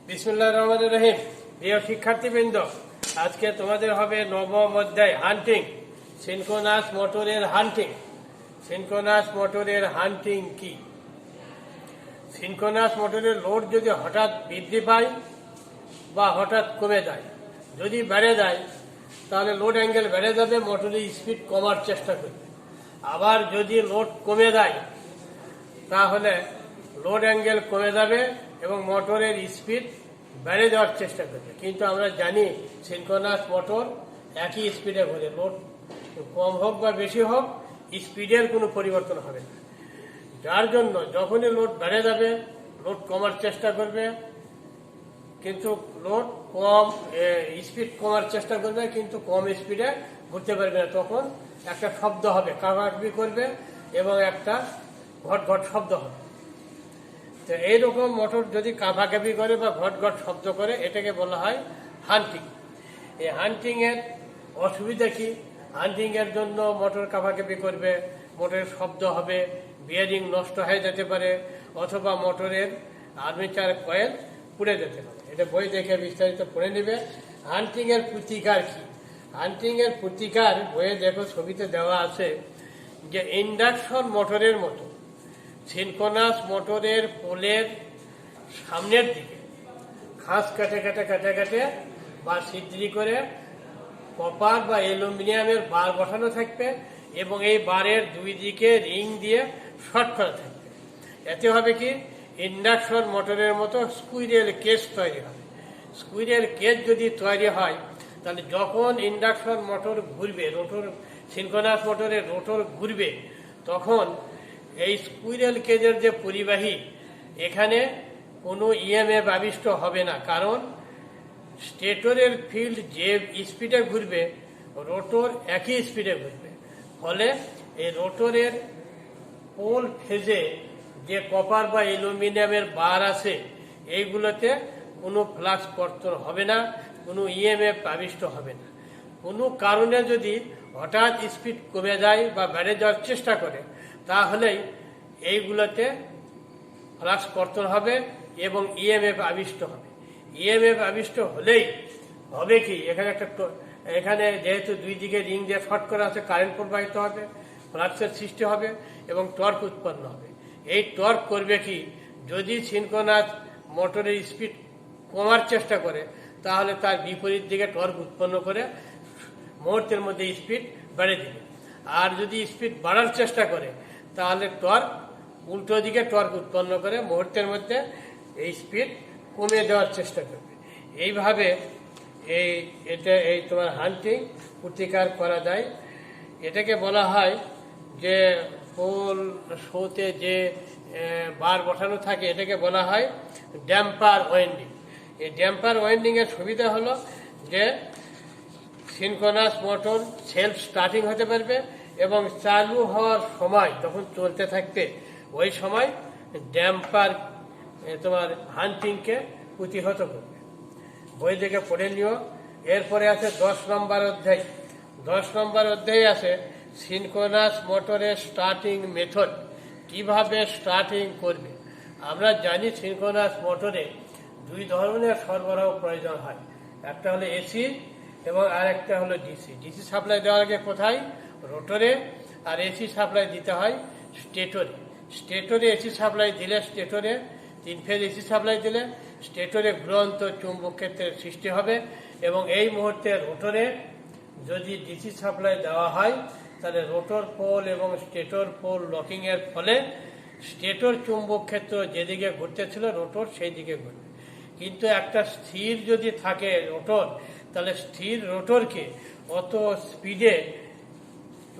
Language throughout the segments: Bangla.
বিসমিল্লাহির রহমানির রহিম। প্রিয় শিক্ষার্থীবৃন্দ, আজকে তোমাদের হবে নবম অধ্যায় হান্টিং, সিনক্রোনাস মোটরের হান্টিং। সিনক্রোনাস মোটরের হান্টিং কি? সিনক্রোনাস মোটরের লোড যদি হঠাৎ বৃদ্ধি পায় বা হঠাৎ কমে যায়, যদি বেড়ে যায় তাহলে লোড অ্যাঙ্গেল বেড়ে যাবে, মোটরের স্পিড কমার চেষ্টা করবে। আবার যদি লোড কমে যায় তাহলে লোড অ্যাঙ্গেল কমে যাবে এবং মোটরের স্পিড বেড়ে যাওয়ার চেষ্টা করবে। কিন্তু আমরা জানি সিনক্রোনাস মোটর একই স্পিডে ঘুরে, লোড কম হোক বা বেশি হোক স্পিডের কোনো পরিবর্তন হবে না। যার জন্য যখনই লোড বেড়ে যাবে লোড কমার চেষ্টা করবে, কিন্তু লোড কম স্পিড কমার চেষ্টা করবে কিন্তু কম স্পিডে ঘুরতে পারবে না। তখন একটা শব্দ হবে, কাঁপাকাঁপি করবে এবং একটা ঘট ঘট শব্দ হবে। তো এইরকম মোটর যদি কাঁপাকাঁপি করে বা ঘট ঘট শব্দ করে এটাকে বলা হয় হান্টিং। এই হান্টিং এর অসুবিধা কি? হান্টিং এর জন্য মোটর কাঁপাকাঁপি করবে, মোটরের শব্দ হবে, বিয়ারিং নষ্ট হয়ে যেতে পারে, অথবা মোটরের আর্মেচার কয়েল পুড়ে যেতে পারে। এটা বই দেখে বিস্তারিত পড়ে নেবে। হান্টিং এর প্রতিকার কি? হান্টিং এর প্রতিকার বইয়ে দেখো ছবিতে দেওয়া আছে যে ইন্ডাকশন মোটরের মতো সিনক্রোনাস মোটরের পোলের সামনের দিকে খাস কেটে কেটে কেটে কেটে বা ছিদ্রি করে কপার বা অ্যালুমিনিয়ামের বার বসানো থাকবে এবং এই বারের দুই দিকে রিং দিয়ে শর্ট করা থাকবে। এতে হবে কি, ইন্ডাকশন মোটরের মতো স্কুইরেল কেজ তৈরি হবে। স্কুইরেল কেজ যদি তৈরি হয় তাহলে যখন ইন্ডাকশন মোটর ঘুরবে, রোটর সিনক্রোনাস মোটরের রোটর ঘুরবে, তখন এই স্কুইরেল কেজের যে পরিবাহী এখানে কোনো ইএমএফ আবিষ্ট হবে না, কারণ স্টেটরের ফিল্ড যে স্পিডে ঘুরবে রোটর একই স্পিডে ঘুরবে। ফলে এই রোটরের পোল ফেজে যে কপার বা অ্যালুমিনিয়ামের বার আছে এইগুলোতে কোনো ফ্লাক্স পরিবর্তন হবে না, কোনো ইএমএফ আবিষ্ট হবে না। কোনো কারণে যদি হঠাৎ স্পিড কমে যায় বা বেড়ে যাওয়ার চেষ্টা করে তাহলেই এইগুলোতে ফ্লাক্স পরিবর্তন হবে এবং ইএমএফ আবিষ্ট হবে। ইএমএফ আবিষ্ট হলেই হবে কি, এখানে যেহেতু দুই দিকে রিং দিয়ে শর্ট করা আছে, কারেন্ট প্রবাহিত হবে, ফ্লাক্সের সৃষ্টি হবে এবং টর্ক উৎপন্ন হবে। এই টর্ক করবে কি, যদি সিনক্রোনাস মোটরের স্পিড কমার চেষ্টা করে তাহলে তার বিপরীত দিকে টর্ক উৎপন্ন করে মুহূর্তের মধ্যে স্পিড বেড়ে দিবে। আর যদি স্পিড বাড়ার চেষ্টা করে তাহলে টর্ক উল্টো দিকে টর্ক উৎপন্ন করে মুহূর্তের মধ্যে এই স্পিড কমে দেওয়ার চেষ্টা করবে। এইভাবে এই তোমার হান্টিং প্রতিকার করা যায়। এটাকে বলা হয় যে পোল শোতে যে বার বসানো থাকে এটাকে বলা হয় ড্যাম্পার ওয়াইন্ডিং। এই ড্যাম্পার ওয়াইন্ডিং এর সুবিধা হলো যে সিনক্রোনাস মোটর সেলফ স্টার্টিং হতে পারবে এবং চালু হওয়ার সময় যখন চলতে থাকবে ওই সময় ড্যাম্পার তোমার হান্টিংকে প্রতিহত করবে। বই দেখে পড়ে নিও। এরপরে আছে 10 নম্বর অধ্যায়। 10 নম্বর অধ্যায়ে আছে সিনক্রোনাস মোটরের স্টার্টিং মেথড, কিভাবে স্টার্টিং করবে। আমরা জানি সিনক্রোনাস মোটরে দুই ধরনের সরবরাহ প্রয়োজন হয়, একটা হলো এসি এবং আর একটা হলো ডিসি। ডিসি সাপ্লাই দেওয়ার আগে কোথায়? রোটরে, আর এসি সাপ্লাই দিতে হয় স্টেটরে। স্টেটরে এসি সাপ্লাই দিলে স্টেটরে 3 ফেজ এসি সাপ্লাই দিলে স্টেটরে ঘুরন্ত চুম্বক ক্ষেত্রের সৃষ্টি হবে এবং এই মুহূর্তে রোটরে যদি ডিসি সাপ্লাই দেওয়া হয় তাহলে রোটর পোল এবং স্টেটর পোল লকিং এর ফলে স্টেটর চুম্বক ক্ষেত্র যেদিকে ঘুরতেছিল রোটর সেই দিকে ঘুরবে। কিন্তু একটা স্থির যদি থাকে রোটর তাহলে স্থির রোটরকে অত স্পিডে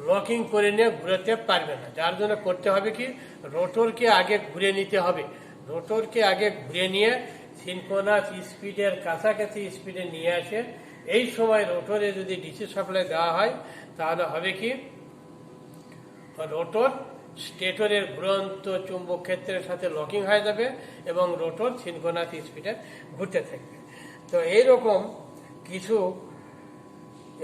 লকিং করে নিয়ে ঘুরাতে পারবে না। যার জন্য করতে হবে কি, রোটরকে আগে ঘুরে নিতে হবে। রোটরকে আগে ঘুরে নিয়ে সিনক্রোনাস স্পিডের কাছাকাছি স্পিডে নিয়ে আসে। এই সময় রোটরে যদি ডিসি সাপ্লাই দেওয়া হয় তাহলে হবে কি, রোটর স্টেটরের ঘুরন্ত চুম্বক ক্ষেত্রের সাথে লকিং হয়ে যাবে এবং রোটর সিনক্রোনাস স্পিডে ঘুরতে থাকবে। তো এইরকম কিছু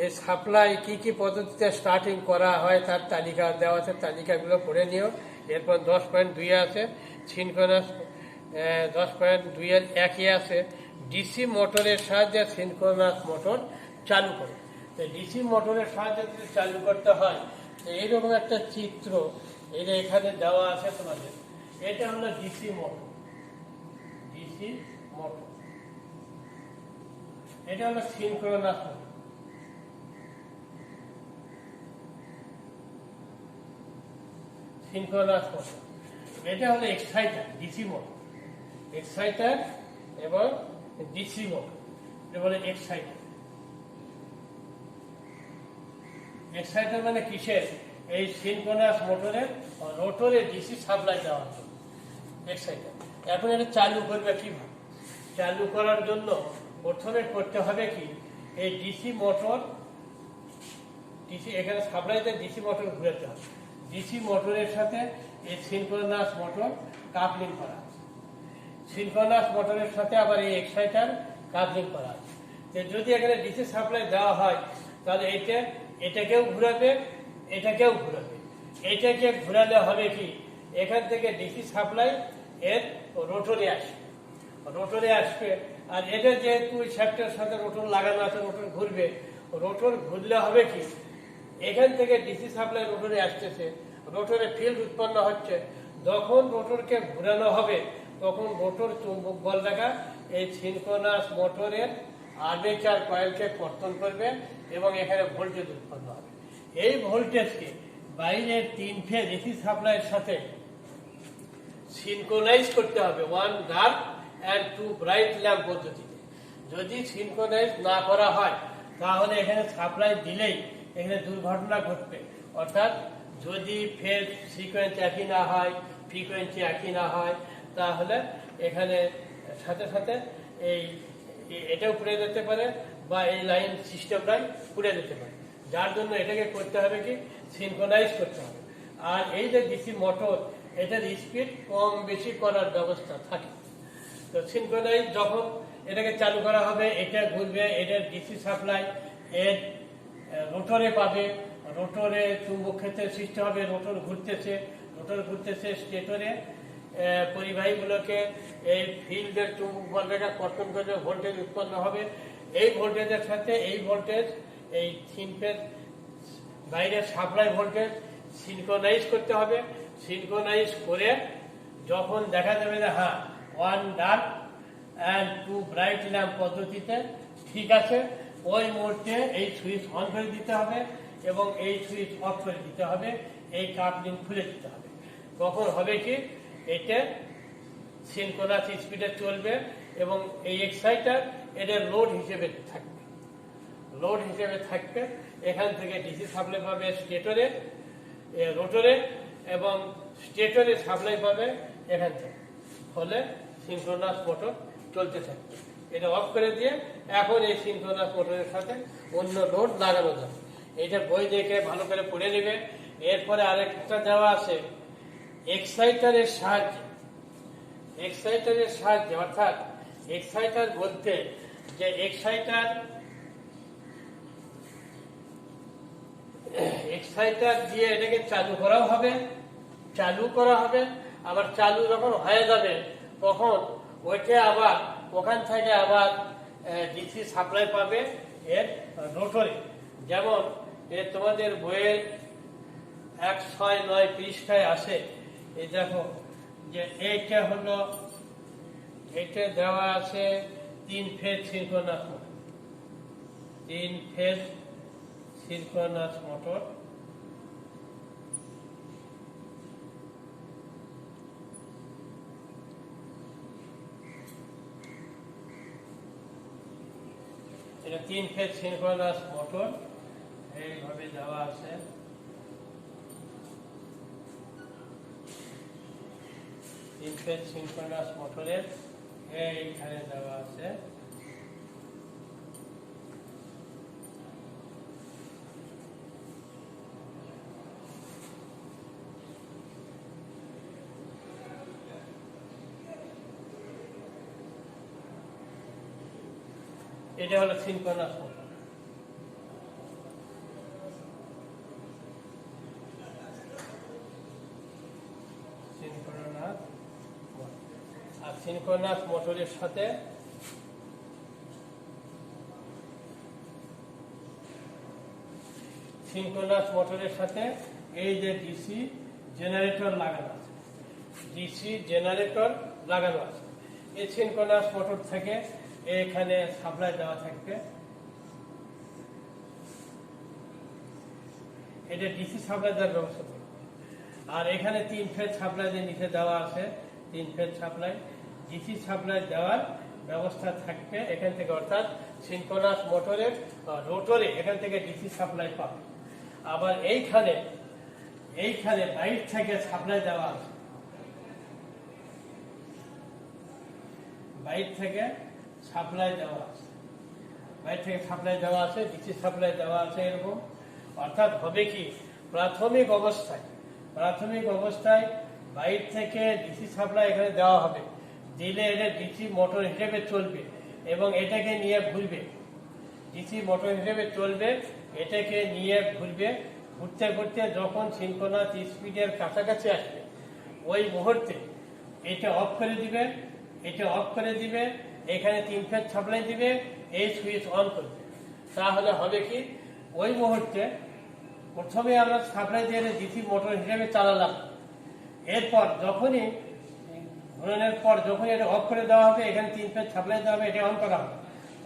এই সাপ্লাই কি কি পদ্ধতিতে স্টার্টিং করা হয় তার তালিকা দেওয়া আছে, তালিকাগুলো পড়ে নিও। এরপর 10.2 আছে সিনক্রোনাস 10.2 একই আছে, ডিসি মোটরের সাহায্যে সিনক্রোনাস মোটর চালু করে। তো ডিসি মোটরের সাহায্যে যদি চালু করতে হয়, তো এইরকম একটা চিত্র এটা এখানে দেওয়া আছে তোমাদের। এটা হলো ডিসি মোটর, ডিসি মোটর। এটা হলো সিনক্রোনাস মোটর। সিনক্রোনাস মোটর এটা হলো এক্সাইটার, ডিসি মোটর, এক্সাইটার এবং ডিসি মোটর, এটা বলে এক্সাইটার। এক্সাইটার মানে কিসের? এই সিনক্রোনাস মোটরের রোটরে ডিসি সাপ্লাই দেওয়ার জন্য এক্সাইটার। এখন এটা চালু করবে কিভাবে? চালু করার জন্য প্রথমে করতে হবে কি, এই ডিসি মোটর, ডিসি এখানে সাপ্লাইতে ডিসি মোটর ঘুরাতে হবে। ডিসি মোটরের সাথে এই সিনক্রোনাস মোটর কাপলিং করা আছে, সিনক্রোনাস মোটরের সাথে আবার এই এক্সাইটার কাপলিং করা আছে। যদি এখানে ডিসি সাপ্লাই দেওয়া হয়, তাহলে এটাকেও ঘুরাবে, এটাকেও ঘুরাবে। এটাকে ঘুরালে হবে কি, এখান থেকে ডিসি সাপ্লাই এর রোটরে আসবে, রোটরে আসবে। আর এটা যেহেতু শ্যাফটের সাথে রোটর লাগানো আছে, রোটর ঘুরবে। রোটর ঘুরলে হবে কি, এখান থেকে ডিসি সাপ্লাই রোটরে আসতেছে, রোটরে ফিল্ড উৎপন্ন হচ্ছে। যখন রোটরকে ঘুরানো হবে, তখন রোটর চুম্বক বল রেখা এই সিনক্রোনাস মোটরের আর্মেচার কয়েলকে কর্তন করবে এবং এখানে ভোল্টেজ উৎপন্ন হবে। এই ভোল্টেজকে বাইরের 3 ফেজ এসি সাপ্লাইয়ের সাথে সিনক্রোনাইজ করতে হবে 1 ডার্ক অ্যান্ড 2 ব্রাইট ল্যাম্প পদ্ধতিতে। যদি সিনক্রোনাইজ না করা হয়, তাহলে এখানে সাপ্লাই দিলেই এখানে দুর্ঘটনা ঘটবে। অর্থাৎ যদি ফেজ সিকোয়েন্স একই না হয়, ফ্রিকোয়েন্সি একই না হয়, তাহলে এখানে সাথে সাথে এটাও পুড়ে যেতে পারে, বা এই লাইন সিস্টেমটাই পুড়ে যেতে পারে। যার জন্য এটাকে করতে হবে কি, সিনক্রোনাইজ করতে হবে। আর এই যে ডিসি মোটর, এটার স্পিড কম বেশি করার ব্যবস্থা থাকে। তো সিনক্রোনাইজ যখন এটাকে চালু করা হবে, এটা ঘুরবে, এটার ডিসি সাপ্লাই এর রোটরে পাবে, রোটরে চুম্বক ক্ষেত্রের সৃষ্টি হবে, রোটর ঘুরতেছে, স্টেটরে পরিবাহীগুলোকে এই ফিল্ডের চুম্বক বল রেখা কর্তন করবে, ভোল্টেজ উৎপন্ন হবে। এই ভোল্টেজের সাথে এই ভোল্টেজ, এই 3 ফেজ বাইরের সাপ্লাই ভোল্টেজ সিনক্রোনাইজ করতে হবে। সিনক্রোনাইজ করে যখন দেখা যাবে যে হ্যাঁ 1 ডার্ক অ্যান্ড 2 ব্রাইট ল্যাম্প পদ্ধতিতে ঠিক আছে, ওই মুহূর্তে এই সুইচ অন করে দিতে হবে এবং এই সুইচ অফ করে দিতে হবে, এই কাপলিং খুলে দিতে হবে। তখন হবে কি, এটা সিনক্রোনাস স্পিডে চলবে এবং এই এক্সাইটার এটা লোড হিসেবে থাকবে, লোড হিসেবে থাকবে। এখান থেকে ডিসি সাপ্লাই পাবে স্টেটরে, রোটরে, এবং স্টেটরে সাপ্লাই পাবে এখান থেকে। ফলে সিনক্রোনাস মোটর চলতে থাকবে। এটা অফ করে দিয়ে এখন এই সিনক্রোনাস মোটরের সাথে অন্য লোড লাগানো যাবে। এটা বই দেখে ভালো করে পড়ে নেবে। এরপরে আরেকটা দেওয়া আছে এক্সাইটারের সাহায্যে, এক্সাইটারের সাহায্যে, অর্থাৎ এক্সাইটার বলতে যে এক্সাইটার দিয়ে এটাকে চালু করা হবে। আবার চালু যখন হয়ে যাবে, তখন ওইটা আবার ওখান থেকে আবার ডিসি সাপ্লাই পাবে এর রোটরে। যেমন তোমাদের বইয়ের 169 পৃষ্ঠায় আসে, এই দেখো যে এইটা হলো, এটা দেওয়া আছে 3 phase synchronous motor, 3 phase synchronous motor. এটা 3 ফেজ সিনক্রোনাস মোটর এইভাবে দেওয়া আছে। তিন ফেজ সিনক্রোনাস মোটরের এইখানে দেওয়া আছে। এটা হলো সিনক্রোনাস মোটর। সিনক্রোনাস মোটরের সাথে এই যে ডিসি জেনারেটর লাগানো আছে, এই সিনক্রোনাস মোটর থেকে এখানে সাপ্লাই দেওয়া থাকবে। এটা ডিসি সাপ্লাই দেওয়ার ব্যবস্থা থাকবে। আর এখানে 3 ফেজ সাপ্লাই যে নিচে দেওয়া আছে, 3 ফেজ সাপ্লাই, ডিসি সাপ্লাই দেওয়ার ব্যবস্থা থাকবে এখান থেকে, অর্থাৎ সিনক্রোনাস মোটরের রোটরে এখান থেকে ডিসি সাপ্লাই পাবে। আবার এইখানে বাইরে থেকে সাপ্লাই দেওয়া আছে, বাইরে থেকে সাপ্লাই দেওয়া আছে, ডিসি সাপ্লাই দেওয়া আছে এরকম। অর্থাৎ হবে কি, প্রাথমিক অবস্থায় বাইরে থেকে ডিসি সাপ্লাই এখানে দেওয়া হবে, দিলে এটা ডিসি মোটর হিসেবে চলবে এবং এটাকে নিয়ে ঘুরবে, ঘুরতে ঘুরতে যখন সিনক্রোনাস স্পিডের কাছাকাছি আসবে ওই মুহূর্তে এটা অফ করে দিবে, এখানে 3 ফেজ সাপ্লাই দিবে, এই সুইচ অন করবে। তাহলে হবে কি, ওই মুহূর্তে প্রথমে আমরা সাপ্লাই দিয়ে ডিসি মোটর হিসেবে চালালাম, এরপর যখনই ঘোরানোর পর যখন এটা অফ করে দেওয়া হবে, এখানে 3 ফেজ সাপ্লাই দেওয়া হবে, এটা অন করা হবে,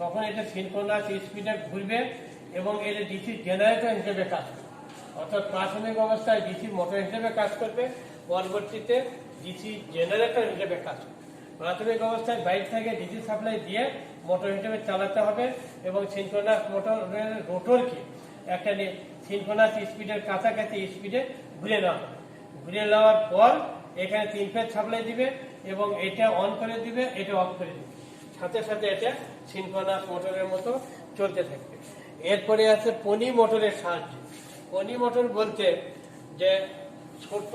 তখন এটা সিনক্রোনাস স্পিডে ঘুরবে এবং এটা ডিসি জেনারেটর হিসেবে কাজ করবে। অর্থাৎ প্রাথমিক অবস্থায় ডিসি মোটর হিসেবে কাজ করবে, পরবর্তীতে ডিসি জেনারেটর হিসেবে কাজ করবে। প্রাথমিক অবস্থায় বাইরে থেকে ডিসি সাপ্লাই দিয়ে মোটর হিসেবে চালাতে হবে এবং সিনক্রোনাস মোটরের রোটরকে একটা সিনক্রোনাস স্পিডের কাছাকাছি স্পিডে ঘুরে নেওয়া হবে। ঘুরে নেওয়ার পর এখানে 3 ফেজ সাপ্লাই দিবে এবং এটা অন করে দিবে, এটা অফ করে দিবে, সাথে সাথে এটা সিনক্রোনাস মোটরের মতো চলতে থাকবে। এরপরে আছে পনি মোটরের সাহায্যে। পনি মোটর বলতে যে ছোট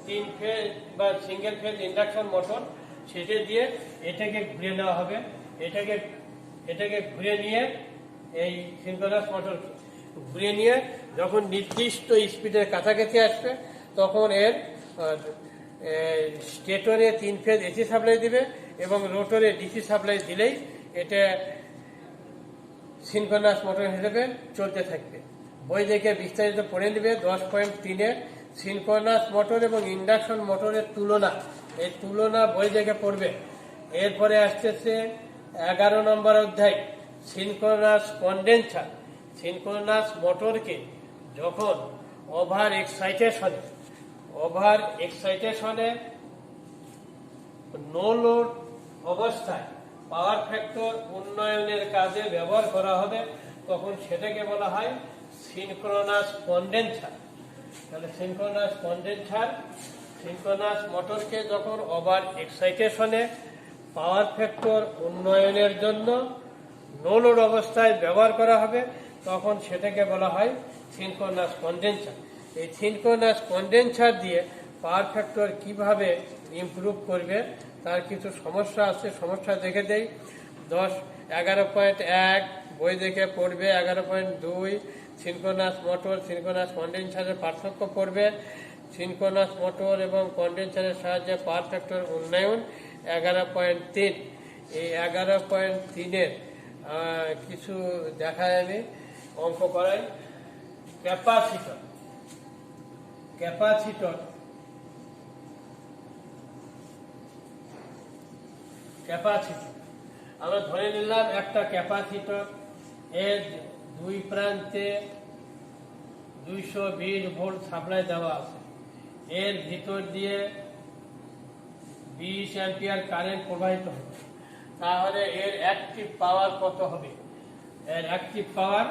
3 ফেজ বা সিঙ্গেল ফেজ ইন্ডাকশন মোটর, সেটা দিয়ে এটাকে ঘুরে নেওয়া হবে, এটাকে ঘুরে নিয়ে এই সিনক্রোনাস মোটরকে ঘুরে নিয়ে যখন নির্দিষ্ট স্পিডের কাছাকাছি আসবে তখন এর স্টেটরে 3 ফেজ এসি সাপ্লাই দিবে এবং রোটরে ডিসি সাপ্লাই দিলেই এটা সিনক্রোনাস মোটর হিসেবে চলতে থাকবে। বই দেখে বিস্তারিত পড়ে নেবে। 10.3-এ সিনক্রোনাস মোটর এবং ইন্ডাকশন মোটরের তুলনা, এই তুলনা বই দেখে পড়বে। এরপরে আসতেছে 11 নম্বর অধ্যায়, সিনক্রোনাস কন্ডেন্সার। সিনক্রোনাস মোটরকে যখন ওভার এক্সাইটেশনে নো লোড অবস্থায় পাওয়ার ফ্যাক্টর উন্নয়নের কাজে ব্যবহার করা হবে, তখন সেটাকে বলা হয় সিনক্রোনাস কন্ডেন্সার। তাহলে সিনক্রোনাস মোটরকে যখন ওভার এক্সাইটেশনে পাওয়ার ফ্যাক্টর উন্নয়নের জন্য নো লোড অবস্থায় ব্যবহার করা হবে, তখন সেটাকে বলা হয় সিনক্রোনাস কন্ডেন্সার। এই সিনক্রোনাস কন্ডেন্সার দিয়ে পাওয়ার ফ্যাক্টর কিভাবে ইমপ্রুভ করবে তার কিছু সমস্যা আছে, সমস্যা দেখে দেই। 11.1 বই দেখে পড়বে। 11.2 সিনক্রোনাস মোটর সিনক্রোনাস কন্ডেন্সারের পার্থক্য পড়বে। সিনক্রোনাস মোটর এবং কন্ডেন্সারের সাহায্যে পাওয়ার ফ্যাক্টর উন্নয়ন। 11.3 এই 11.3-এর কিছু দেখায়, আমি অঙ্ক করাই। ক্যাপাসিটর আমরা ধরে নিলাম একটা ক্যাপাসিটর, এর 2 প্রান্তে 220 ভোল্ট সাপ্লাই দেওয়া আছে, এর ভিতর দিয়ে 20 অ্যাম্পিয়ার কারেন্ট প্রবাহিত হবে। তাহলে এর অ্যাক্টিভ পাওয়ার কত হবে? এর অ্যাক্টিভ পাওয়ার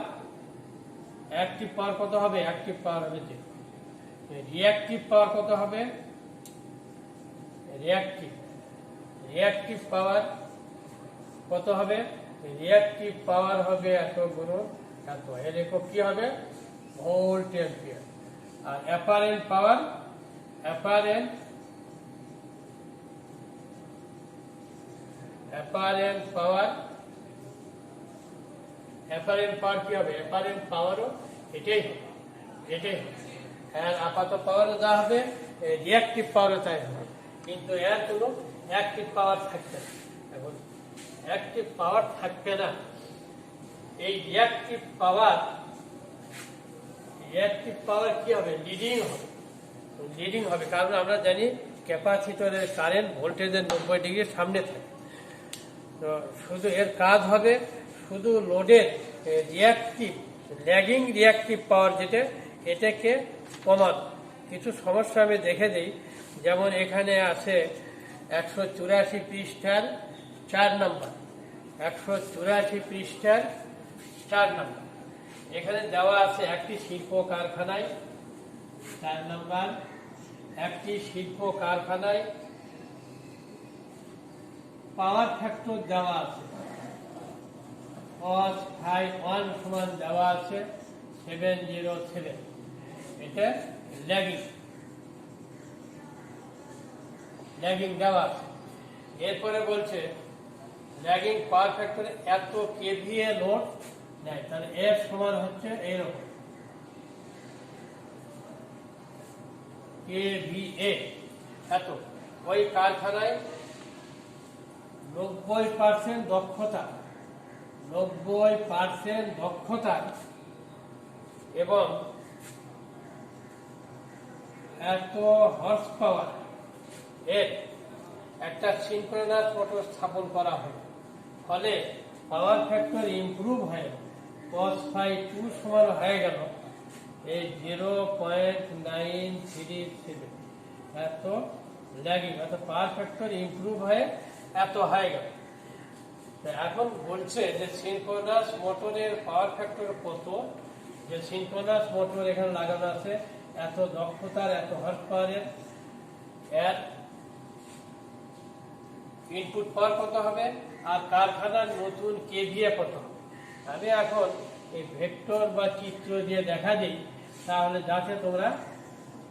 কত হবে? অ্যাক্টিভ পাওয়ার হবে যে রিঅ্যাক্টিভ পাওয়ার কত হবে? রিঅ্যাক্টিভ পাওয়ার কত হবে? রিঅ্যাক্টিভ পাওয়ার হবে এত গুণন এত। এর একক কি হবে? Volt ampere. আর অ্যাপারেন্ট পাওয়ার কি হবে? অ্যাপারেন্ট পাওয়ারও এটাই হবে। আপাত পাওয়ারও যা হবে, রিঅ্যাক্টিভ পাওয়ারও তাই হবে, কিন্তু এর কোনো অ্যাক্টিভ পাওয়ার থাকবে না। এখন অ্যাক্টিভ পাওয়ার থাকবে না, এই রিঅ্যাক্টিভ পাওয়ার কি হবে? লিডিং হবে, কারণ আমরা জানি ক্যাপাসিটরের কারেন্ট ভোল্টেজের 90 ডিগ্রি সামনে থাকে। তো শুধু এর কাজ হবে শুধু লোডের ল্যাগিং রিঅ্যাক্টিভ পাওয়ার এটাকে কমানো। কিছু সমস্যা আমি দেখে দিই, যেমন এখানে আছে 184 পৃষ্ঠার 4 নম্বর, 184 পৃষ্ঠার 4 নম্বর। এখানে দেওয়া আছে একটি শিল্প কারখানায়, 4 নম্বর, একটি শিল্প কারখানায় পাওয়ার ফ্যাক্টর দেওয়া আছে, cos phi1 সমান দেওয়া আছে 707। এটা ল্যাগিং দেওয়া আছে। এরপরে বলছে ল্যাগিং পাওয়ার ফ্যাক্টরে এত কেভিএ লোড নেয়, তাহলে এর সমান হচ্ছে এইরকম কেভিএ এত। ওই কারখানায় 90% দক্ষতা, 90% দক্ষতা এবং এত হর্স পাওয়ার এর একটা সিনক্রোনাস মোটর স্থাপন করা হয়, ফলে পাওয়ার ফ্যাক্টর ইমপ্রুভ হয়ে cos phi2 সমান হয়ে গেল এই 0.937। এত ল্যাগিং, এত পাওয়ার ফ্যাক্টর ইমপ্রুভ হয়ে এত হয়ে গেল। এখন বলছে যে সিনক্রোনাস মোটরের পাওয়ার ফ্যাক্টর কত, যে সিনক্রোনাস মোটর এখানে লাগানো আছে এত দক্ষতার, এত হর্স পাওয়ারের, এর ইনপুট পাওয়ার কত হবে, আর কারখানার নতুন কেভিএ কত হবে। আমি এখন এই ভেক্টর বা চিত্র দিয়ে দেখা দিই, তাহলে যাতে তোমরা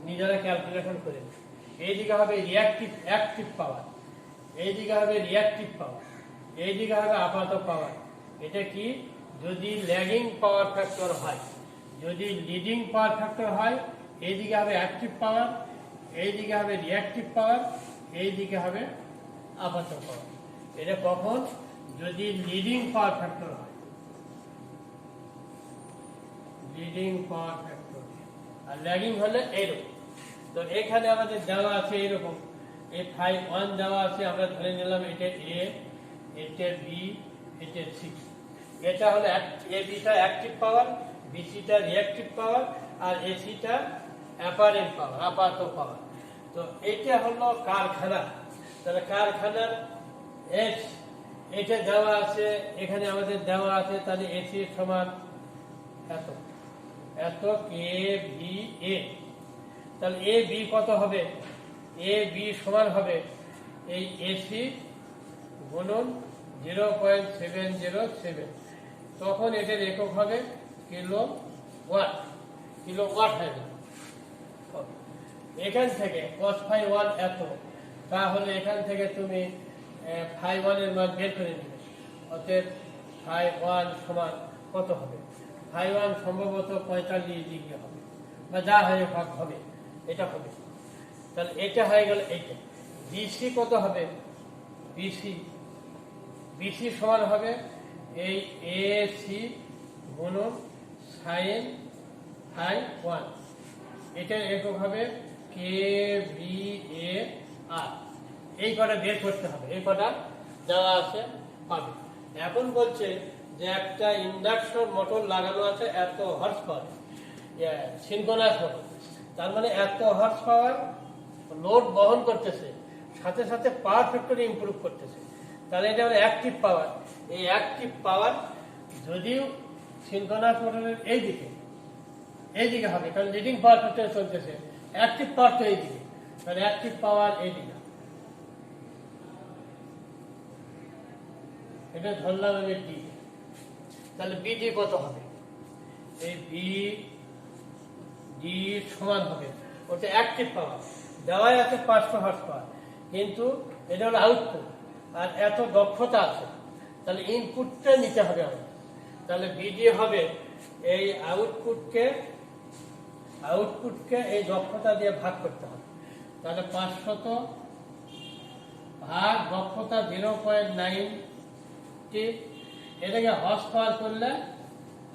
নিজেরা ক্যালকুলেশন করে। এইদিকে হবে অ্যাক্টিভ পাওয়ার, এইদিকে হবে রিঅ্যাক্টিভ পাওয়ার, এইদিকে হবে আপাত পাওয়ার। এটা কি? যদি ল্যাগিং পাওয়ার ফ্যাক্টর হয়, যদি লিডিং পাওয়ার ফ্যাক্টর হয়, এইদিকে হবে অ্যাক্টিভ পাওয়ার, এইদিকে হবে রিঅ্যাক্টিভ পাওয়ার, এইদিকে হবে আপাত পাওয়ার। এটা কখন? যদি লিডিং পাওয়ার ফ্যাক্টর হয়, লিডিং পাওয়ার ফ্যাক্টর। আর ল্যাগিং হলে এইরকম। তো এখানে আমাদের দেওয়া আছে এইরকম, এই phi1 দেওয়া আছে, আমরা ধরে নিলাম এটা এ, এটা বি, এটা সি। এটা হলো এ বিটা অ্যাক্টিভ পাওয়ার, বি সিটা রিঅ্যাক্টিভ পাওয়ার, আর এ সিটা অ্যাপারেন্ট পাওয়ার, আপাত পাওয়ার। তো এটা হলো কারখানা। তাহলে কারখানার এস এটা দেওয়া আছে, এখানে আমাদের দেওয়া আছে, তাহলে এসি সমান এত এত কেভিএ। তাহলে এ বি কত হবে? এ বি সমান হবে এই এসি গুণন 0.707। তখন এটার একক হবে কিলোওয়াট, কিলোওয়াট হয়ে যাবে। এখান থেকে cos phi1 এত, তাহলে এখান থেকে তুমি phi1 এর মান বের করে নেবে। অতএব phi1 সমান কত হবে? phi1 সম্ভবত 45 ডিগ্রি হবে, বা যা হয়ে ভাগ হবে এটা হবে। তাহলে এটা হয়ে গেল এইটা। বিসি কত হবে? বিসি সমান হবে এই এসি গুণন সাইন phi1। এটার একক হবে কেভিএ আর। এই কটা বের করতে হবে, এই কটা দেওয়া আছে পাবে। এখন বলছে যে একটা ইন্ডাকশন মোটর লাগানো আছে এত হর্স পাওয়ার, সিনক্রোনাস মোটর, তার মানে এত হর্স পাওয়ার লোড বহন করতেছে, সাথে সাথে পাওয়ার ফ্যাক্টর ইমপ্রুভ করতেছে। তাহলে এটা হলো অ্যাক্টিভ পাওয়ার। এই অ্যাক্টিভ পাওয়ার যদিও সিনক্রোনাস মোটরের এইদিকে হবে, কারণ লিডিং পাওয়ার ফ্যাক্টর চলতেছে, অ্যাক্টিভ পাওয়ার তো এইদিকে, তাহলে অ্যাক্টিভ পাওয়ার এইদিকে। এটা ধরলাম আমি ডি। তাহলে বিডি কত হবে? এই ডি সমান হবে, ওটা অ্যাক্টিভ পাওয়ার দেওয়াই আছে 500 হর্স পাওয়ার, কিন্তু এটা হলো আউটপুট, আর এত দক্ষতা আছে, তাহলে ইনপুটটা নিতে হবে আমাদের। তাহলে বিডি হবে এই আউটপুটকে এই দক্ষতা দিয়ে ভাগ করতে হবে। তাহলে ভাগ বক্ষতা 0.90, এটাকে হর্স পাওয়ার করলে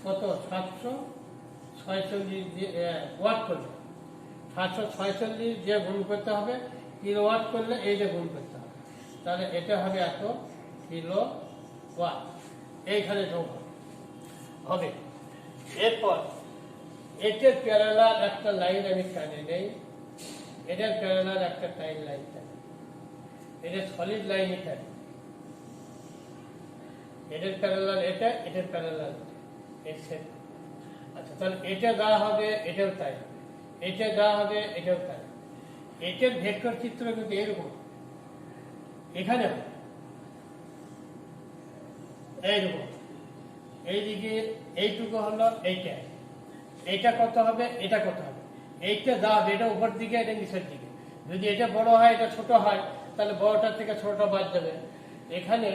কত 746 ওয়াট করলে 746 যে গুণ করতে হবে, কিলো ওয়াট করলে এই যে গুণ করতে হবে, তাহলে এটা হবে এত কিলো ওয়াট, এইখানে যোগ হবে। এরপর এটার প্যারালাল একটা লাইন আমি টানে নেই, এটার প্যারালাল একটা টাইম লাইন টানে, এটা সলিড লাইন টানে, এটার প্যারালাল এটা, এটার প্যারালাল আচ্ছা, তাহলে এটা দেওয়া হবে, এটাও তাই, এটা দেওয়া হবে, এটাও তাই। এটার ভেক্টর চিত্র কিন্তু এরকম, এখানে এইরকম, এইদিকে এইটুকু হলো এইটা, এইটা কত হবে, এটা কত হবে, এইটা দেওয়া হবে, এটা উপর দিকে, এটা নিচের দিকে। যদি এটা বড় হয়, এটা ছোট হয়, তাহলে বড়টার থেকে ছোটটা বাদ যাবে। এখানে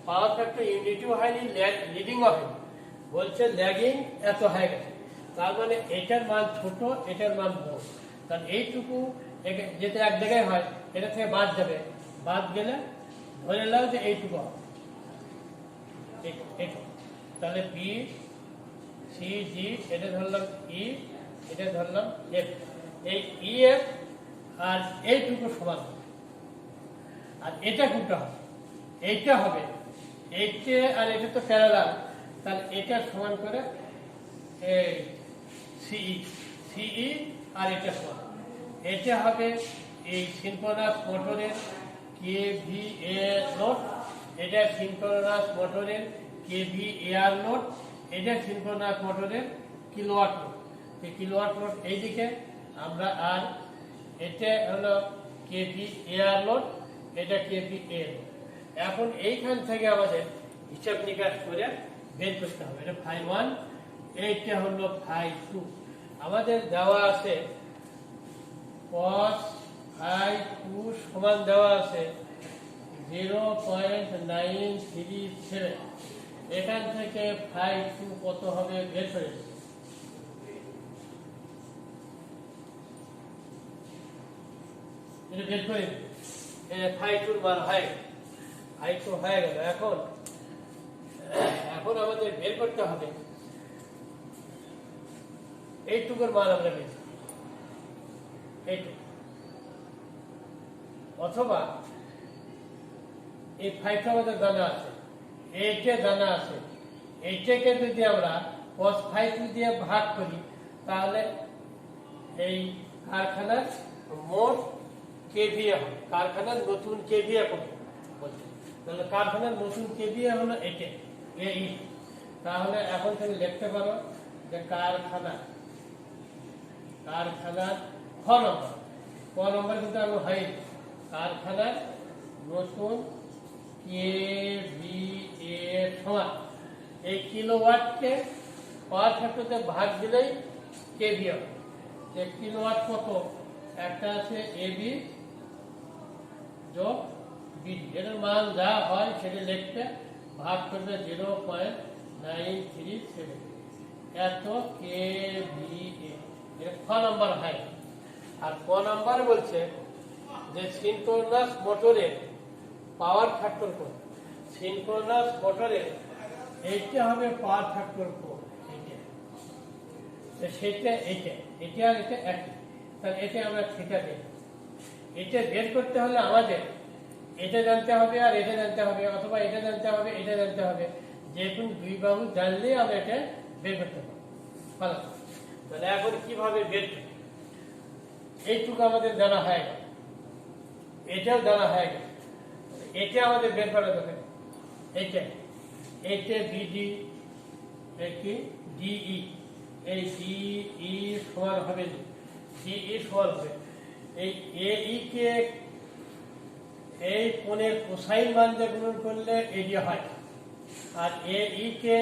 পাওয়ার ফ্যাক্টর ইউনিটিও হয়নি, লিডিংও হয়নি, বলছে ল্যাগিং এত হয়ে গেছে, তার মানে এটার মান ছোট, এটার মান বড়। কারণ এইটুকু যেটা এক জায়গায় হয়, এটা থেকে বাদ যাবে, বাদ গেলে ধরে নাও যে এইটুকু হবে, তাহলে বি সি জি, এটা ধরলাম ই, এটা ধরলাম এফ, এই ই এফ আর এইটুকু সমান হবে। আর এটা কোনটা হবে, এইটা হবে, এইটা আর এটা তো প্যারালাল, তাহলে এটা সমান করে এই সিই, সিই আর এটা সমান, এটা হবে এই সিনক্রোনাস মোটরের কেভিএ লোড, এটা সিনক্রোনাস মোটরের কেভিএআর লোড, এটা সিনক্রোনাস মোটরের কিলোওয়াট লোড। এই কিলোওয়াট লোড এইদিকে আমরা, আর এটা হলো কেভিএআর লোড, এটা কেভিএ লোড। এখন এইখান থেকে আমাদের হিসাব নিকাশ করে বের করতে হবে, এটা ফাই 1, এইটা হলো ফাই 2। আমাদের দেওয়া আছে cos ফাই 2 সমান দেওয়া আছে 0.937, এখান থেকে ফাই 2 কত হবে বের করে দিই। এটা বের করে দিই, ফাই 2 মান হয়, ফাই 2 হয়ে গেল। এখন আমাদের বের করতে হবে এইটুকুর মান আমরা বের, এইটুকু, অথবা এই ফাইভটা আমাদের জানা আছে, এইটা জানা আছে, এইটাকে যদি আমরা cos ফাই 2 দিয়ে ভাগ করি, তাহলে এই কারখানার মোট কেভিএ হবে, কারখানার নতুন কেভিএ কত বলছে, তাহলে কারখানার নতুন কেভিএ হলো এইটা, এই। তাহলে এখন তুমি লিখতে পারো যে কারখানার খ নম্বর কিন্তু আমি হয়নি, কারখানার নতুন কেভিএ সমান এই কিলোওয়াটকে পাওয়ার ফ্যাক্টরতে ভাগ দিলেই কেভিএ হবে। কিলোওয়াট কত, একটা আছে এবি যোগ বিডি, এটার মান যা হয় সেটা লিখতে ভাগ করবে 0.937, এত কেভিএ, এটা খ নম্বর হয়। আর ক নম্বর বলছে যে সিনক্রোনাস মোটরের পাওয়ার ফ্যাক্টর কোণ, সিনক্রোনাস মোটরের এইটা হবে পাওয়ার ফ্যাক্টর কোণ, সেটা এইটা, এটা আর এটা একই, তাহলে এটা আমরা থিটা দিই। এটা বের করতে হলে আমাদের এটা জানতে হবে আর এটা জানতে হবে, অথবা এটা জানতে হবে, এটা জানতে হবে, যে কোনো দুই বাহু জানলেই আমরা এটা বের করতে পারবো। ভালো, তাহলে এখন কিভাবে বের করব, এইটুকু আমাদের জানা হয়ে গেল, এটাও জানা হয়ে গেল, এটা আমাদের বের করা দরকার। এইটা বিডি, কি ডিই, এই ডিই সমান হবে, ডিই সমান হবে এই এই কে এই কোণের কোসাইন মান দিয়ে গুণন করলে এটি হয়, আর এই কে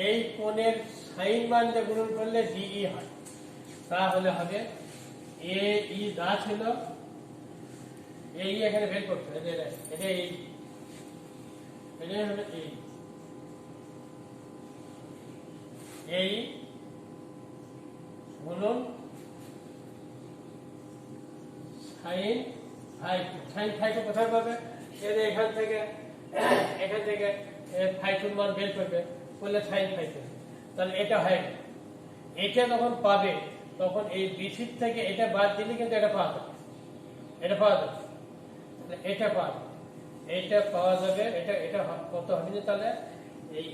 এই কোণের সাইন মান দিয়ে গুণন করলে ডিই হয়। তাহলে হবে এই যা ছিল এই এখানে বের করতে হবে, এটা এটাই হলো এই গুণন সাইন ফাই 2, সাইন ফাই 2 কোথায় পাবে, এখান থেকে ফাইটুর মান বের করবে, করলে সাইন ফাইটুর, তাহলে এটা হয় না। এটা যখন পাবে তখন এই বিসির থেকে এটা বাদ দিলে কিন্তু এটা পাওয়া যাবে, এটা পাওয়া যাবে, এটা পাওয়া যাবে, এটা পাওয়া যাবে। এটা এটা কত হবে তাহলে এই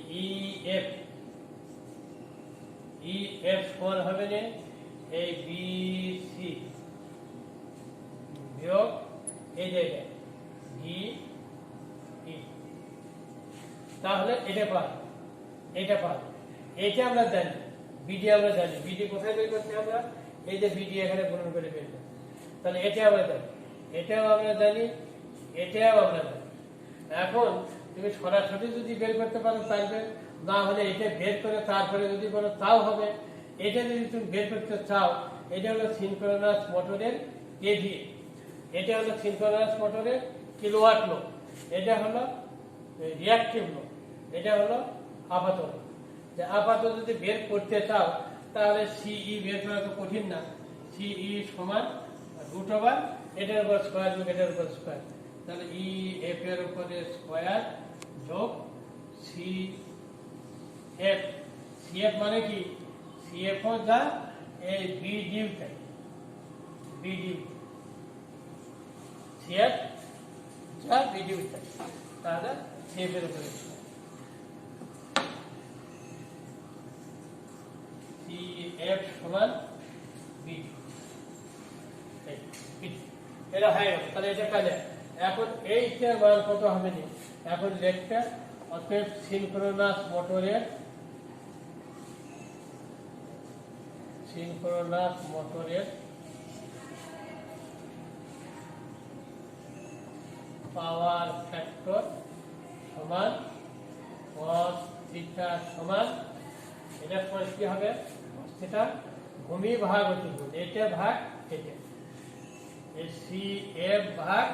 EF সমান হবে না এই BC বিয়োগ এই জায়গা DE, তাহলে এটা পাওয়া, এটা পাওয়া, এটা আমরা জানি। বিডি আমরা জানি, বিডি কোথায় বের করতে আমরা, এই যে বিডি এখানে গুণন করে বের করতে, তাহলে এটা আমরা জানি, এটাও আমরা জানি, এটাও আমরা জানি। এখন তুমি সরাসরি যদি বের করতে পারো পারবে, না হলে এটা বের করে তারপরে যদি করো তাও হবে। এটা যদি তুমি বের করতে চাও, এটা হলো সিনক্রোনাস মোটরের কেভি, এটা হলো সিনক্রোনাস মোটরের কিলোওয়াট লোড, এটা হলো রিয়াক্টিভ লোড, এটা হলো আপাতত। যে আপাতত যদি বের করতে চাও তাহলে সিই বের করা তো কঠিন না, সিই সমান √, এটার উপর স্কোয়ার যোগ এটার উপর স্কোয়ার, তাহলে EF এর উপরে স্কোয়ার যোগ CF। CF মানে কি, CF ও যা এই BD তাই, BD CF যা BD তাই, তাহলে CF এর উপরে CF সমান BD, এটা হয়ে গেল। তাহলে এটা কাজে এখন এইটার মান কত হবে না, এখন লেখটা অতএব সিনক্রোনাস মোটরের পাওয়ার ফ্যাক্টর সমান cos থিটা সমান, এটা সমান কি হবে, cos থিটা ভূমি ভাগ অতিভুজ, এটা ভাগ এটা, CF ভাগ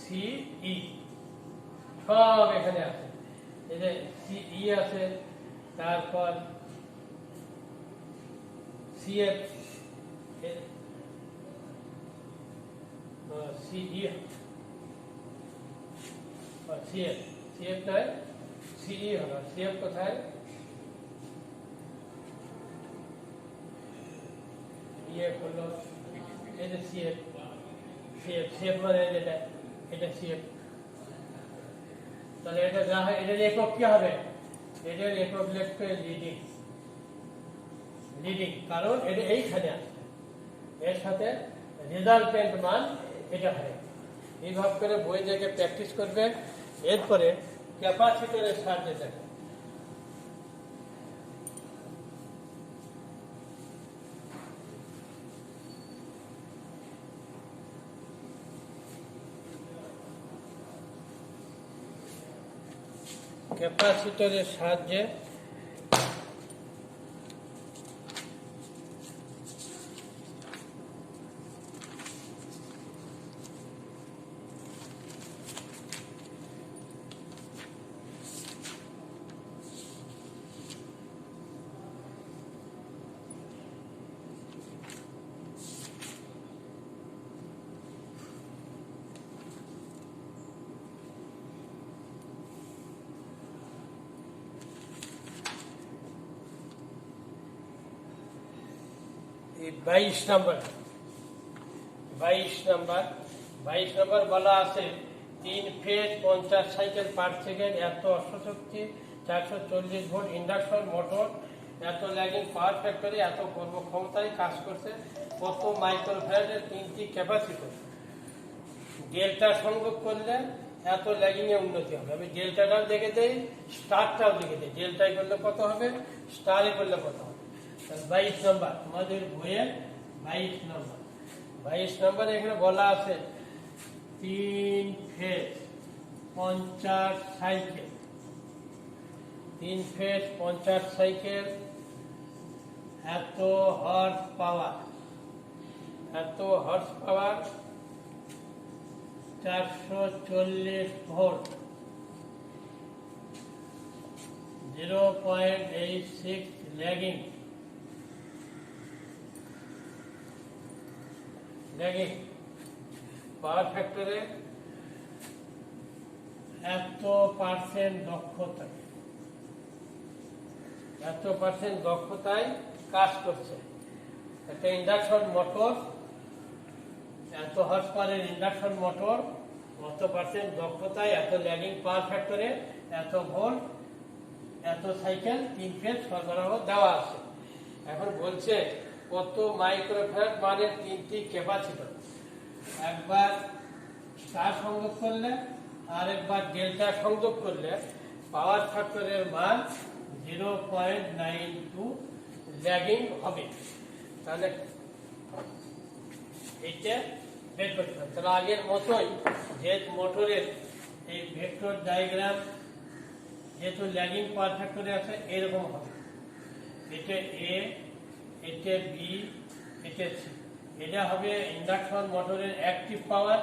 CE সব এখানে আছে, এই যে CE আছে, তারপর CF CE CF নয় CE হলো, CF কোথায়, EF হলো এই যে CF মানে যেটা, এটা CF, তাহলে এটা যা হয় এটার একক কি হবে, এটার একক লিখবে লিডিং, কারণ এটা এইখানে আছে, এর সাথে রেজাল্টেন্ট মান এটা হয়। এইভাবে করে বই দেখে প্র্যাকটিস করবে, এরপরে ক্যাপাসিটরের সাহায্যে দেখে ক্যাপাসিটরের সাহায্যে এই 22 নম্বর বলা আছে 3 ফেজ 50 সাইকেল পার সেকেন্ড, এত অশ্বশক্তি 440 ভোল্ট ইন্ডাকশন মোটর, এত ল্যাগিং পাওয়ার ফ্যাক্টরে, এত কর্মক্ষমতায় কাজ করছে, কত মাইক্রোফ্যারাডের 3টি ক্যাপাসিটর, ডেল্টা সংযোগ করলে এত ল্যাগিং এ উন্নতি হবে। আমি ডেল্টাটাও দেখে দেই, স্টারটাও দেখে দিই, ডেল্টায় করলে কত হবে, স্টারে করলে কত হবে। 22 নম্বর তোমাদের বইয়ের 22 নম্বর এখানে বলা আছে 3 ফেজ 50 সাইকেল, 3 ফেজ 50 সাইকেল, এত horse power 440 volt, 0.86 lagging power ফ্যাক্টরে এত পার্সেন্ট দক্ষতায়, এত পার্সেন্ট দক্ষতায় কাজ করছে। একটা ইন্ডাকশন মোটর, এত হর্স পাওয়ারের ইন্ডাকশন মোটর কত পার্সেন্ট দক্ষতায়, এত ল্যাগিং পাওয়ার ফ্যাক্টরে, এত ভোল্ট, এত সাইকেল 3 ফেজ সরবরাহ দেওয়া আছে। এখন বলছে কত মাইক্রোফ্যারাড মানের 3টি ক্যাপাসিটর, একবার স্টার সংযোগ করলে আর একবার ডেল্টা সংযোগ করলে পাওয়ার ফ্যাক্টরের মান 0.92 ল্যাগিং হবে। তাহলে এইটা বের করতে হবে। তাহলে আগের মতোই যে মোটরের এই ভেক্টর ডায়াগ্রাম যেহেতু ল্যাগিং পাওয়ার ফ্যাক্টরে আছে এরকম হবে, এটা এ, এটা বি, এটা সি। এটা হবে ইন্ডাকশন মোটরের অ্যাক্টিভ পাওয়ার,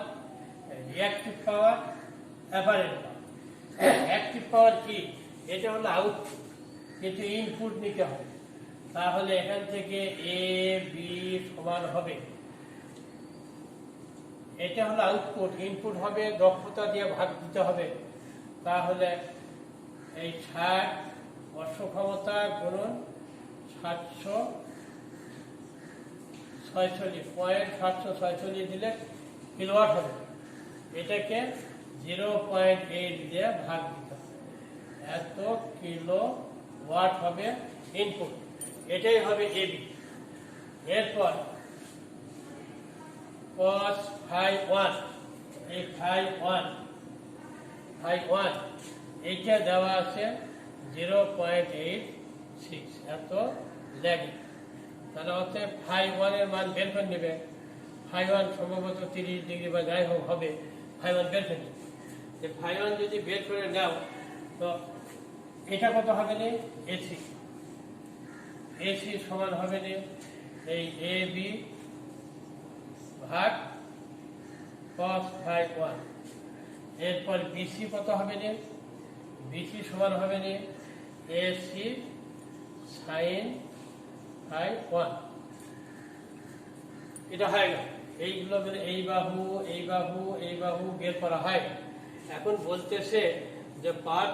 রিঅ্যাক্টিভ পাওয়ার, অ্যাপারেন্ট পাওয়ার। অ্যাক্টিভ পাওয়ার কি? এটা হলো আউটপুট, কিন্তু ইনপুট নিতে হবে। তাহলে এখান থেকে এ বি সমান হবে, এটা হলো আউটপুট, ইনপুট হবে দক্ষতা দিয়ে ভাগ দিতে হবে। তাহলে এই 60 বর্ষ ক্ষমতা গুণন 746 দিলে কিলোওয়াট হবে। এটাকে 0.8 দিয়ে ভাগ দিতে হবে, এত কিলোওয়াট হবে ইনপুট। এটাই হবে এবি। এরপর cos phi1, এই phi1 এইটা দেওয়া আছে 0.86, এত ল্যাগিং। তাহলে হচ্ছে phi1 এর মান বের করে নেবে। phi1 সম্ভবত 30 ডিগ্রি বা যাই হোক হবে, phi1 বের করে নেবে। phi1 যদি বের করে নাও তো এটা কত হবে না, এসি। এসি সমান হবে না এই এ বি ভাগ cos phi1। এরপর বিসি কত হবে না, বিসি সমান হবে না এসি সাইন phi1। এটা হয়ে গেল। এইগুলো এই বাহু, এই বাহু, এই বাহু বের করা হয়। এখন বলতেছে যে পাওয়ার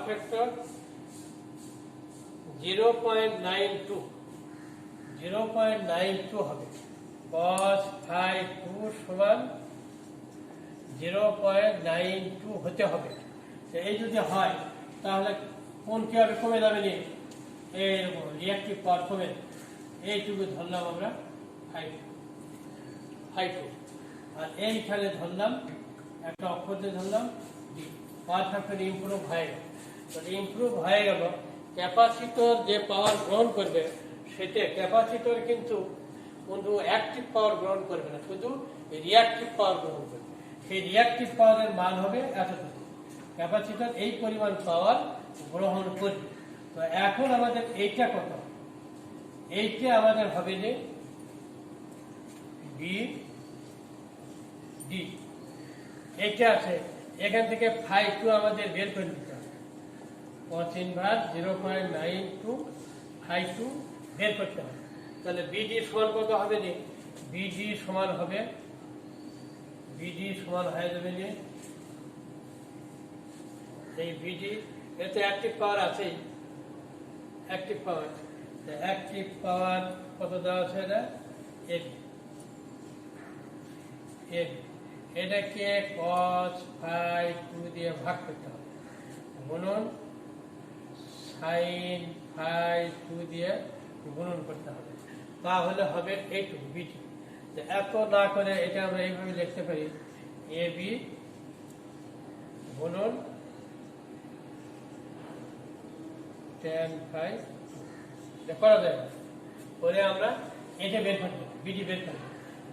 ফ্যাক্টর 0.92 হবে। cos phi2 সমান 0.92 হতে হবে। এই যদি হয় তাহলে কোন কি হবে, কমে যাবে নি, এইরকম রিঅ্যাক্টিভ পাওয়ার কমে। এইটুকু ধরলাম আমরা phi2, আর এইখানে ধরলাম একটা অক্ষরতে ধরলাম ডি। পাওয়ার ফ্যাক্টর ইমপ্রুভ হয়ে গেল। ইমপ্রুভ হয়ে গেল। ক্যাপাসিটর যে পাওয়ার গ্রহণ করবে সেটা ক্যাপাসিটর কিন্তু অ্যাক্টিভ পাওয়ার গ্রহণ করবে না, শুধু রিঅ্যাক্টিভ পাওয়ার গ্রহণ করবে। সেই রিঅ্যাক্টিভ পাওয়ারের মান হবে এতটুকু। ক্যাপাসিটর এই পরিমাণ পাওয়ার গ্রহণ করবে। তো এখন আমাদের এইটা কত, এইটা আমাদের হবে যে বি ডি। এইটা আছে, এখান থেকে phi2 আমাদের বের করে দিতে হবে। cos inverse 0.92 phi2 বের করতে হবে। তাহলে বিডি সমান কত হবে নি, বিডি সমান হয়ে যাবে নি এই বিডি। এতে অ্যাক্টিভ পাওয়ার আছে, অ্যাক্টিভ পাওয়ার কত দেওয়া আছে, এটা এটাকে cos phi2 দিয়ে ভাগ করতে হবে, গুণন sin phi2 দিয়ে গুণন করতে হবে। তাহলে হবে এইটুকু বিটি। এত না করে এটা আমরা এইভাবে লিখতে পারি, এ বি গুণন tan phi। করা যায় করে আমরা এটা বের করব, বিডি বের করব।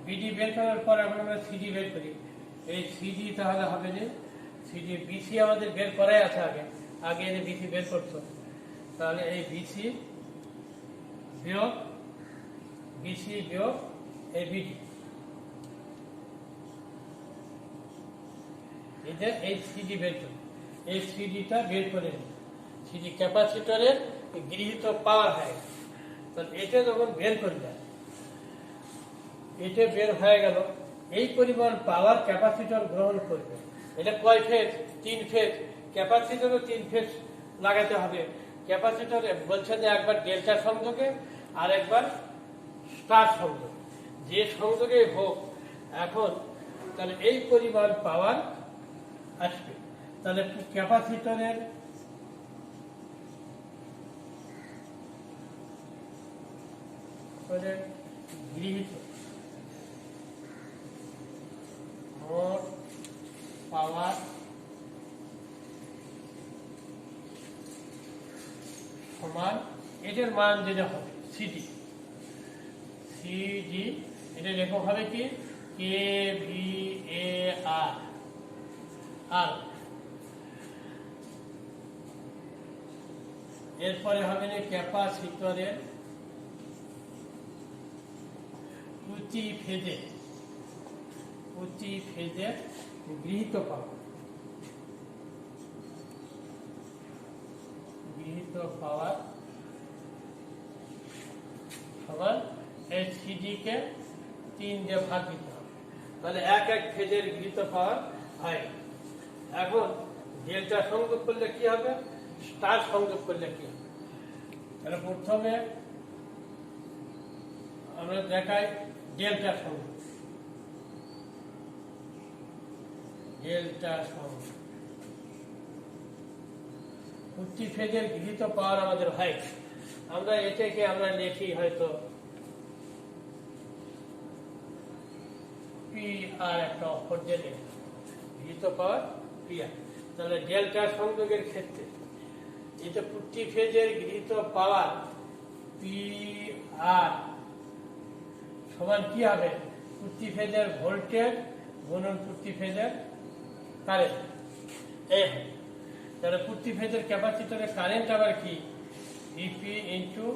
বিডি বের করার পর আমরা সিডি বের করি। এই সিডি তাহলে হবে যে সিডি, বিসি আমাদের বের করাই আছে আগে এনে বিসি বের করতো। তাহলে এই বিসি বিয়োগ এই বিডি, এটা এই সিডি বের করি। এই সিডিটা বের করে নিই, সিডি ক্যাপাসিটরের গৃহীত পাওয়ার হয়। তাহলে এটা যখন বের করে দেয়, এটা বের হয়ে গেল, এই পরিমাণ পাওয়ার ক্যাপাসিটর গ্রহণ করবে। এটা কয় ফেজ? 3 ফেজ। ক্যাপাসিটরও 3 ফেজ লাগাতে হবে। ক্যাপাসিটর বলছে যে একবার ডেল্টা সংযোগে আর একবার স্টার সংযোগ, যে সংযোগে হোক এখন তাহলে এই পরিমাণ পাওয়ার আসবে। তাহলে ক্যাপাসিটরের গৃহীত মোট পাওয়ার সমান এটার মান যেটা হবে সিডি, এটা লেখক হবে কি KVAR আর এরপরে হবে না ক্যাপাসিটরের প্রতি ফেজে গৃহীত পাওয়ার সমান এই সিডি কে 3 দিয়ে ভাগ দিতে হবে। তাহলে এক ফেজের গৃহীত পাওয়ার হয়। এখন ডেল্টা সংযোগ করলে কি হবে, স্টার সংযোগ করলে কি হবে? তাহলে প্রথমে আমরা দেখাই ডেল্টা সংযোগ। প্রতি ফেজের গৃহীত পাওয়ার আমাদের হয়, আমরা এটাকে আমরা লিখি হয়তো PR, একটা অক্ষর দিয়ে লিখি গৃহীত পাওয়ার PR। তাহলে ডেল্টা সংযোগের ক্ষেত্রে এটা প্রতি ফেজের গৃহীত পাওয়ার PR সমান কি হবে, প্রতি ফেজের ভোল্টেজ গুণন প্রতি ফেজের কারেন্ট। তাহলে প্রতি ফেজের ক্যাপাসিটরের কারেন্ট আবার কি, VP ইন্টু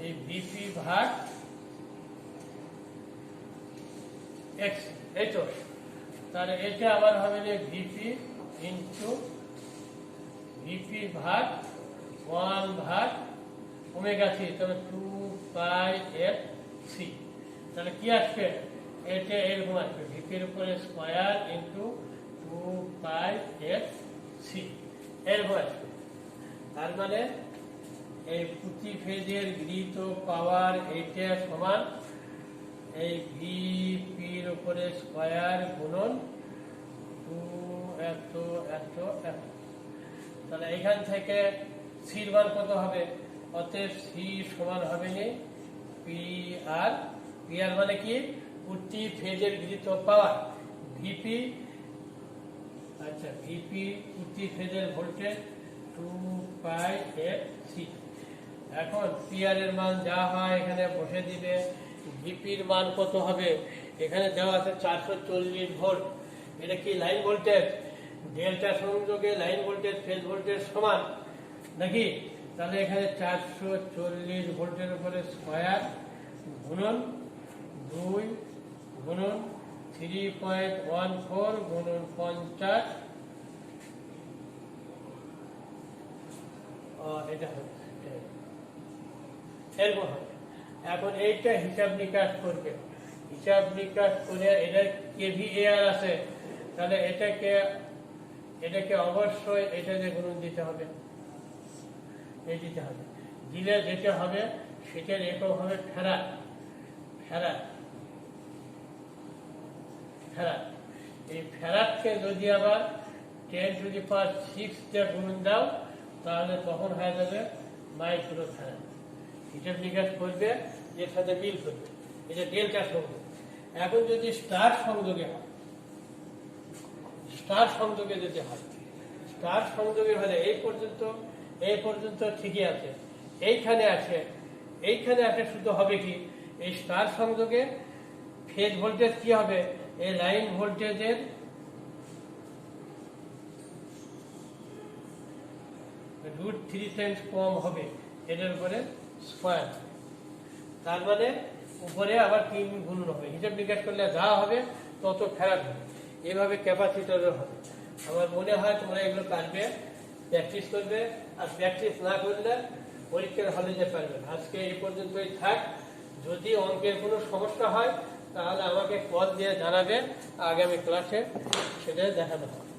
এই VP ভাগ X, এই তো। তাহলে এটা আবার হবে যে VP ইন্টু VP ভাগ 1 ভাগ ওমেগা সি, তাহলে 2πfc। তাহলে কি আসবে, এটা এরকম আসবে ভিপির উপরে স্কয়ার ইন্টু 2πfc এরকম আসবে। তার মানে এই প্রতি ফেজের গৃহীত পাওয়ার এইটা সমান এই ভিপির উপরে স্কয়ার গুণন 2 এত। তাহলে এখান থেকে সির মান কত হবে, অতএব সি সমান হবে নি PR। PR মানে কি, প্রতি ফেজের গৃহীত পাওয়ার ভিপি, আচ্ছা ভিপি প্রতি ফেজের ভোল্টেজ 2πfc। এখন PR এর মান যা হয় এখানে বসে দিবে। ভিপির মান কত হবে, এখানে দেওয়া আছে 440 ভোল্ট। এটা কি লাইন ভোল্টেজ, ডেল্টা সংযোগে লাইন ভোল্টেজ ফেজ ভোল্টেজ সমান নাকি? তাহলে এখানে 440 ভোল্টের উপরে স্কয়ার গুণন 2 গুণন 3.14 গুণন 50, এটা হবে এরকম হবে। এখন এইটা হিসাব নিকাশ করবে, হিসাব নিকাশ করে এটা KVAR আছে, তাহলে এটাকে অবশ্যই এটা দিয়ে গুণন দিতে হবে, দিলে যেটা হবে সেটার একক হবে ফ্যারাড। এই ফ্যারাডকে যদি আবার 10⁶ দিয়ে গুণন দাও তাহলে তখন হয়ে যাবে মাইক্রো ফ্যারাড। হিসাব নিকাশ করবে, এর সাথে মিল করবে, এটা ডেল্টা সংযোগ। এখন যদি স্টার সংযোগে হয়, স্টার সংযোগে হলে এই পর্যন্ত ঠিকই আছে, এইখানে আছে শুধু হবে কি, এই স্টার সংযোগে ফেজ ভোল্টেজ কি হবে, এই লাইন ভোল্টেজের √3 কম হবে, এটার উপরে স্কয়ার। তার মানে উপরে আবার 3 গুণ হবে। হিসাব নিকাশ করলে যা হবে তত ফেরাড হবে। এভাবে ক্যাপাসিটরের হবে। আমার মনে হয় তোমরা এগুলো পারবে, প্র্যাকটিস করবে, আর প্র্যাকটিস না করলে পরীক্ষার হলে যে পারবে। আজকে এই পর্যন্তই থাক। যদি অঙ্কের কোনো সমস্যা হয় তাহলে আমাকে কল দিয়ে জানাবে, আগামী ক্লাসে সেটা দেখানো হবে।